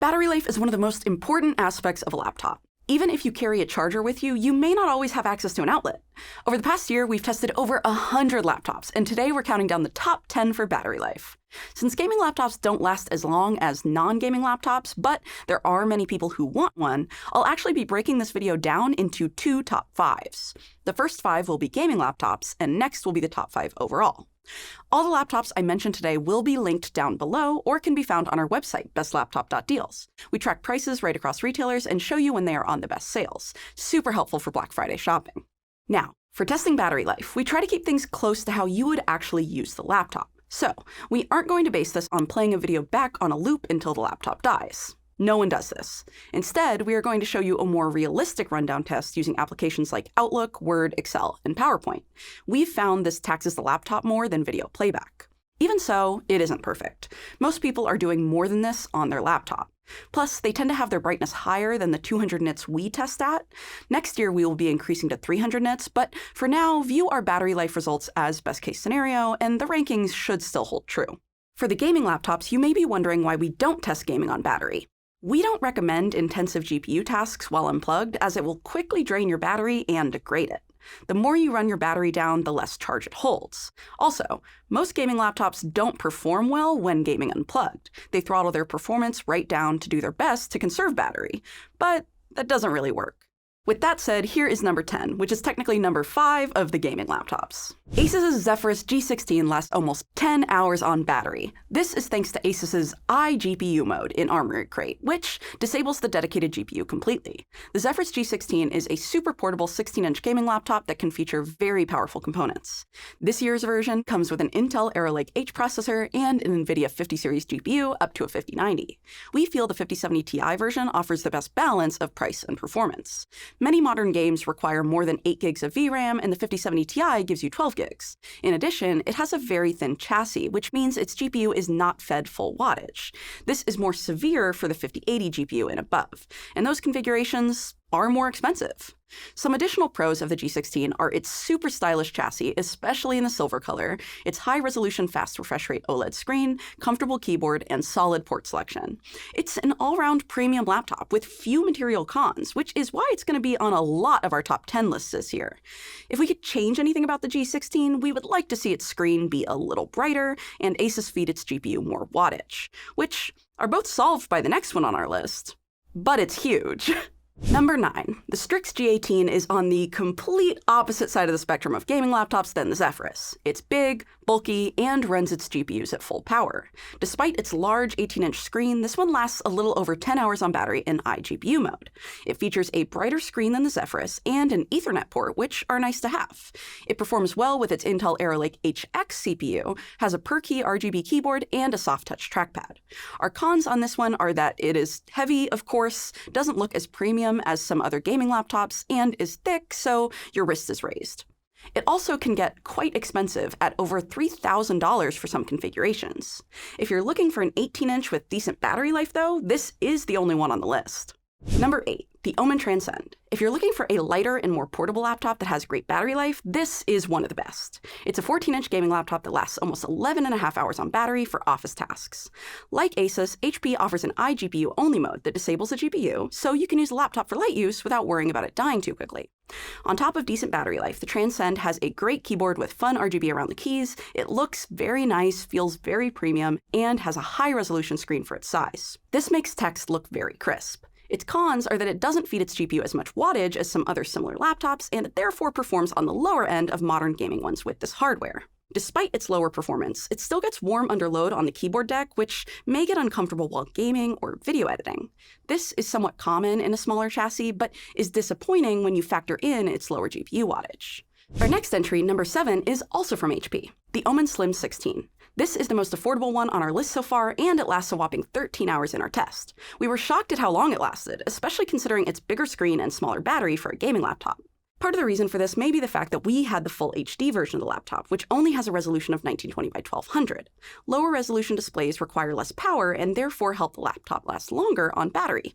Battery life is one of the most important aspects of a laptop. Even if you carry a charger with you, you may not always have access to an outlet. Over the past year, we've tested over 100 laptops, and today we're counting down the top 10 for battery life. Since gaming laptops don't last as long as non-gaming laptops, but there are many people who want one, I'll actually be breaking this video down into two top 5s. The first 5 will be gaming laptops, and next will be the top 5 overall. All the laptops I mentioned today will be linked down below or can be found on our website, bestlaptop.deals. We track prices right across retailers and show you when they are on the best sales. Super helpful for Black Friday shopping. Now, for testing battery life, we try to keep things close to how you would actually use the laptop. So, we aren't going to base this on playing a video back on a loop until the laptop dies. No one does this. Instead, we are going to show you a more realistic rundown test using applications like Outlook, Word, Excel, and PowerPoint. We've found this taxes the laptop more than video playback. Even so, it isn't perfect. Most people are doing more than this on their laptop. Plus, they tend to have their brightness higher than the 200 nits we test at. Next year, we will be increasing to 300 nits, but for now, view our battery life results as best case scenario, and the rankings should still hold true. For the gaming laptops, you may be wondering why we don't test gaming on battery. We don't recommend intensive GPU tasks while unplugged, as it will quickly drain your battery and degrade it. The more you run your battery down, the less charge it holds. Also, most gaming laptops don't perform well when gaming unplugged. They throttle their performance right down to do their best to conserve battery, but that doesn't really work. With that said, here is number 10, which is technically number 5 of the gaming laptops. Asus's Zephyrus G16 lasts almost 10 hours on battery. This is thanks to Asus's iGPU mode in Armoury Crate, which disables the dedicated GPU completely. The Zephyrus G16 is a super portable 16-inch gaming laptop that can feature very powerful components. This year's version comes with an Intel Arrow Lake H processor and an NVIDIA 50 series GPU up to a 5090. We feel the 5070 Ti version offers the best balance of price and performance. Many modern games require more than 8 gigs of VRAM, and the 5070 Ti gives you 12 gigs. In addition, it has a very thin chassis, which means its GPU is not fed full wattage. This is more severe for the 5080 GPU and above, and those configurations are more expensive. Some additional pros of the G16 are its super stylish chassis, especially in the silver color, its high-resolution fast refresh rate OLED screen, comfortable keyboard, and solid port selection. It's an all-round premium laptop with few material cons, which is why it's going to be on a lot of our top 10 lists this year. If we could change anything about the G16, we would like to see its screen be a little brighter and Asus feed its GPU more wattage, which are both solved by the next one on our list. But it's huge. Number 9. The Strix G18 is on the complete opposite side of the spectrum of gaming laptops than the Zephyrus. It's big, bulky, and runs its GPUs at full power. Despite its large 18-inch screen, this one lasts a little over 10 hours on battery in iGPU mode. It features a brighter screen than the Zephyrus and an Ethernet port, which are nice to have. It performs well with its Intel Arrow Lake HX CPU, has a per-key RGB keyboard, and a soft-touch trackpad. Our cons on this one are that it is heavy, of course, doesn't look as premium as some other gaming laptops, and is thick, so your wrist is raised. It also can get quite expensive at over $3,000 for some configurations. If you're looking for an 18-inch with decent battery life though, this is the only one on the list. Number 8. The Omen Transcend. If you're looking for a lighter and more portable laptop that has great battery life, this is one of the best. It's a 14-inch gaming laptop that lasts almost 11.5 hours on battery for office tasks. Like Asus, HP offers an iGPU-only mode that disables the GPU, so you can use a laptop for light use without worrying about it dying too quickly. On top of decent battery life, the Transcend has a great keyboard with fun RGB around the keys, it looks very nice, feels very premium, and has a high-resolution screen for its size. This makes text look very crisp. Its cons are that it doesn't feed its GPU as much wattage as some other similar laptops, and it therefore performs on the lower end of modern gaming ones with this hardware. Despite its lower performance, it still gets warm under load on the keyboard deck, which may get uncomfortable while gaming or video editing. This is somewhat common in a smaller chassis, but is disappointing when you factor in its lower GPU wattage. Our next entry, number 7, is also from HP, the Omen Slim 16. This is the most affordable one on our list so far, and it lasts a whopping 13 hours in our test. We were shocked at how long it lasted, especially considering its bigger screen and smaller battery for a gaming laptop. Part of the reason for this may be the fact that we had the full HD version of the laptop, which only has a resolution of 1920 by 1200. Lower resolution displays require less power and therefore help the laptop last longer on battery.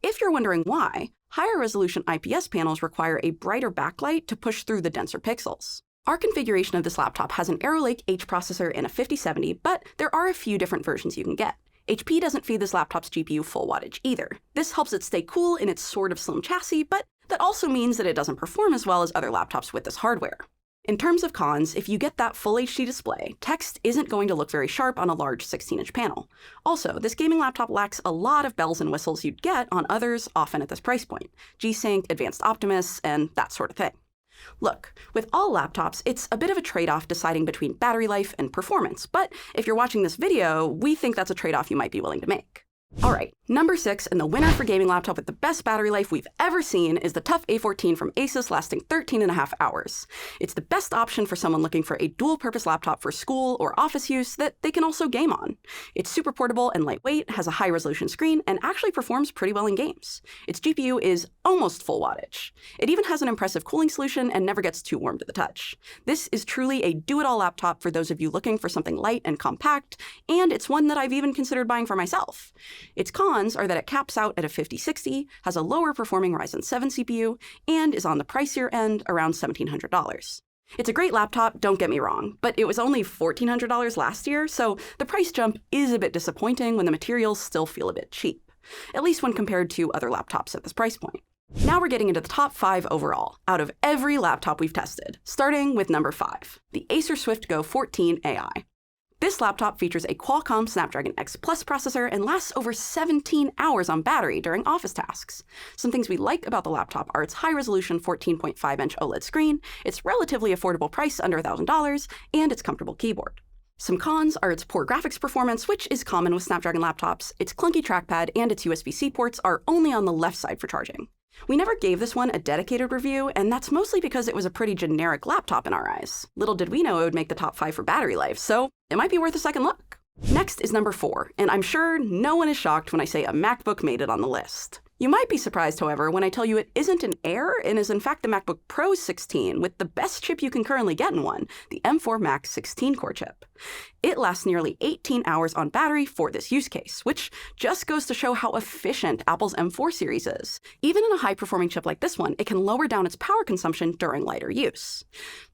If you're wondering why, higher resolution IPS panels require a brighter backlight to push through the denser pixels. Our configuration of this laptop has an Arrow Lake H processor and a 5070, but there are a few different versions you can get. HP doesn't feed this laptop's GPU full wattage either. This helps it stay cool in its sort of slim chassis, but that also means that it doesn't perform as well as other laptops with this hardware. In terms of cons, if you get that full HD display, text isn't going to look very sharp on a large 16-inch panel. Also, this gaming laptop lacks a lot of bells and whistles you'd get on others often at this price point: G-Sync, Advanced Optimus, and that sort of thing. Look, with all laptops, it's a bit of a trade-off deciding between battery life and performance, but if you're watching this video, we think that's a trade-off you might be willing to make. Alright, number 6, and the winner for gaming laptop with the best battery life we've ever seen is the TUF A14 from Asus, lasting 13.5 hours. It's the best option for someone looking for a dual-purpose laptop for school or office use that they can also game on. It's super portable and lightweight, has a high-resolution screen, and actually performs pretty well in games. Its GPU is almost full wattage. It even has an impressive cooling solution and never gets too warm to the touch. This is truly a do-it-all laptop for those of you looking for something light and compact, and it's one that I've even considered buying for myself. Its cons are that it caps out at a 5060, has a lower performing Ryzen 7 CPU, and is on the pricier end, around $1,700. It's a great laptop, don't get me wrong, but it was only $1,400 last year, so the price jump is a bit disappointing when the materials still feel a bit cheap, at least when compared to other laptops at this price point. Now we're getting into the top 5 overall, out of every laptop we've tested, starting with number 5, the Acer SwiftGo 14 AI. This laptop features a Qualcomm Snapdragon X Plus processor and lasts over 17 hours on battery during office tasks. Some things we like about the laptop are its high-resolution 14.5-inch OLED screen, its relatively affordable price under $1,000, and its comfortable keyboard. Some cons are its poor graphics performance, which is common with Snapdragon laptops, its clunky trackpad, and its USB-C ports are only on the left side for charging. We never gave this one a dedicated review, and that's mostly because it was a pretty generic laptop in our eyes. Little did we know it would make the top 5 for battery life, so it might be worth a second look. Next is number 4, and I'm sure no one is shocked when I say a MacBook made it on the list. You might be surprised, however, when I tell you it isn't an Air and is in fact the MacBook Pro 16 with the best chip you can currently get in one, the M4 Max 16-core chip. It lasts nearly 18 hours on battery for this use case, which just goes to show how efficient Apple's M4 series is. Even in a high-performing chip like this one, it can lower down its power consumption during lighter use.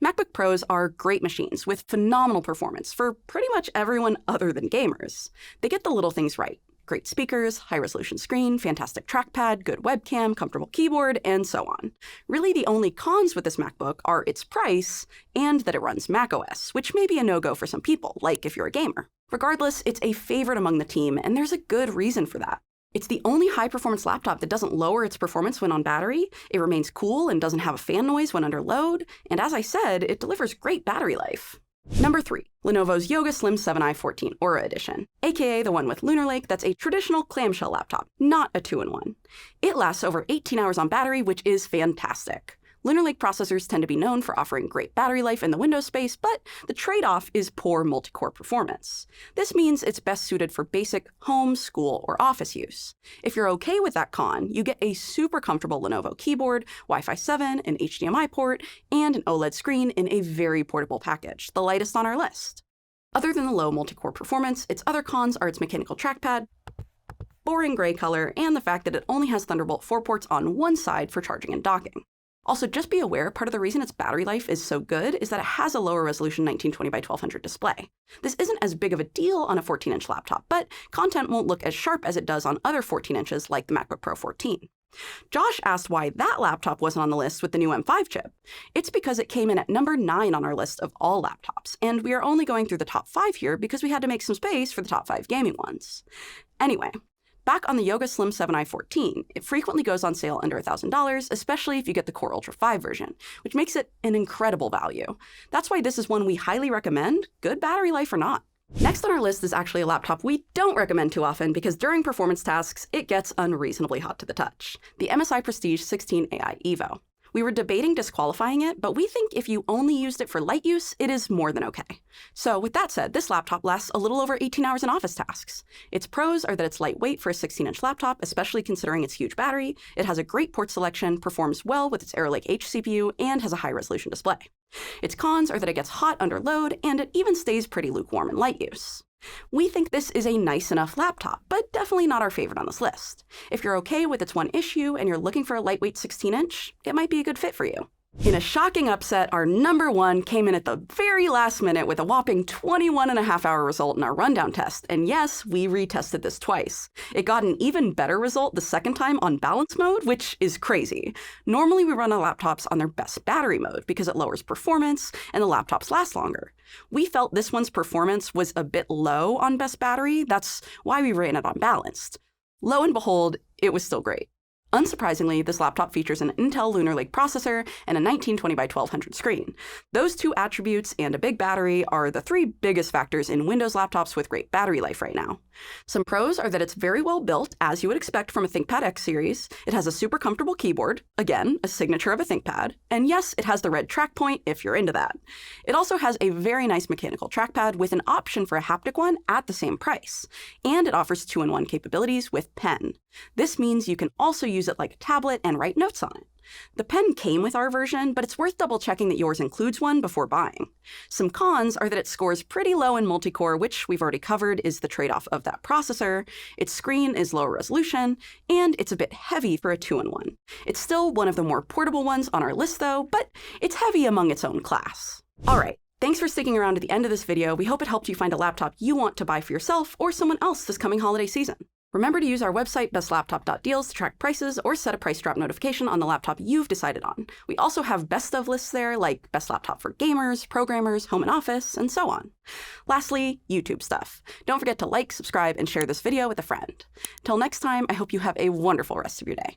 MacBook Pros are great machines with phenomenal performance for pretty much everyone other than gamers. They get the little things right. Great speakers, high-resolution screen, fantastic trackpad, good webcam, comfortable keyboard, and so on. Really, the only cons with this MacBook are its price and that it runs macOS, which may be a no-go for some people, like if you're a gamer. Regardless, it's a favorite among the team, and there's a good reason for that. It's the only high-performance laptop that doesn't lower its performance when on battery, it remains cool and doesn't have a fan noise when under load, and as I said, it delivers great battery life. Number 3, Lenovo's Yoga Slim 7i 14 Aura Edition, aka the one with Lunar Lake that's a traditional clamshell laptop, not a 2-in-1. It lasts over 18 hours on battery, which is fantastic. Lunar Lake processors tend to be known for offering great battery life in the Windows space, but the trade-off is poor multi-core performance. This means it's best suited for basic home, school, or office use. If you're okay with that con, you get a super comfortable Lenovo keyboard, Wi-Fi 7, an HDMI port, and an OLED screen in a very portable package, the lightest on our list. Other than the low multi-core performance, its other cons are its mechanical trackpad, boring gray color, and the fact that it only has Thunderbolt 4 ports on one side for charging and docking. Also, just be aware, part of the reason its battery life is so good is that it has a lower resolution 1920 by 1200 display. This isn't as big of a deal on a 14-inch laptop, but content won't look as sharp as it does on other 14 inches like the MacBook Pro 14. Josh asked why that laptop wasn't on the list with the new M5 chip. It's because it came in at number 9 on our list of all laptops, and we are only going through the top 5 here because we had to make some space for the top 5 gaming ones. Anyway, back on the Yoga Slim 7i 14, it frequently goes on sale under $1,000, especially if you get the Core Ultra 5 version, which makes it an incredible value. That's why this is one we highly recommend, good battery life or not. Next on our list is actually a laptop we don't recommend too often because during performance tasks, it gets unreasonably hot to the touch, the MSI Prestige 16 AI Evo. We were debating disqualifying it, but we think if you only used it for light use, it is more than okay. So with that said, this laptop lasts a little over 18 hours in office tasks. Its pros are that it's lightweight for a 16-inch laptop, especially considering its huge battery. It has a great port selection, performs well with its Arrow Lake H CPU, and has a high-resolution display. Its cons are that it gets hot under load, and it even stays pretty lukewarm in light use. We think this is a nice enough laptop, but definitely not our favorite on this list. If you're okay with its one issue and you're looking for a lightweight 16-inch, it might be a good fit for you. In a shocking upset, our number one came in at the very last minute with a whopping 21.5-hour result in our rundown test. And yes, we retested this twice. It got an even better result the second time on balance mode, which is crazy. Normally we run our laptops on their best battery mode because it lowers performance and the laptops last longer. We felt this one's performance was a bit low on best battery. That's why we ran it on balanced. Lo and behold, it was still great. Unsurprisingly, this laptop features an Intel Lunar Lake processor and a 1920 by 1200 screen. Those two attributes and a big battery are the three biggest factors in Windows laptops with great battery life right now. Some pros are that it's very well built, as you would expect from a ThinkPad X series. It has a super comfortable keyboard, again, a signature of a ThinkPad, and yes, it has the red track point if you're into that. It also has a very nice mechanical trackpad with an option for a haptic one at the same price, and it offers 2-in-1 capabilities with Pen. This means you can also use it like a tablet and write notes on it. The Pen came with our version, but it's worth double-checking that yours includes one before buying. Some cons are that it scores pretty low in multi-core, which we've already covered is the trade-off of that processor, its screen is lower resolution, and it's a bit heavy for a 2-in-1. It's still one of the more portable ones on our list though, but it's heavy among its own class. Alright, thanks for sticking around to the end of this video. We hope it helped you find a laptop you want to buy for yourself or someone else this coming holiday season. Remember to use our website, bestlaptop.deals, to track prices or set a price drop notification on the laptop you've decided on. We also have best of lists there, like best laptop for gamers, programmers, home and office, and so on. Lastly, YouTube stuff. Don't forget to like, subscribe, and share this video with a friend. Till next time, I hope you have a wonderful rest of your day.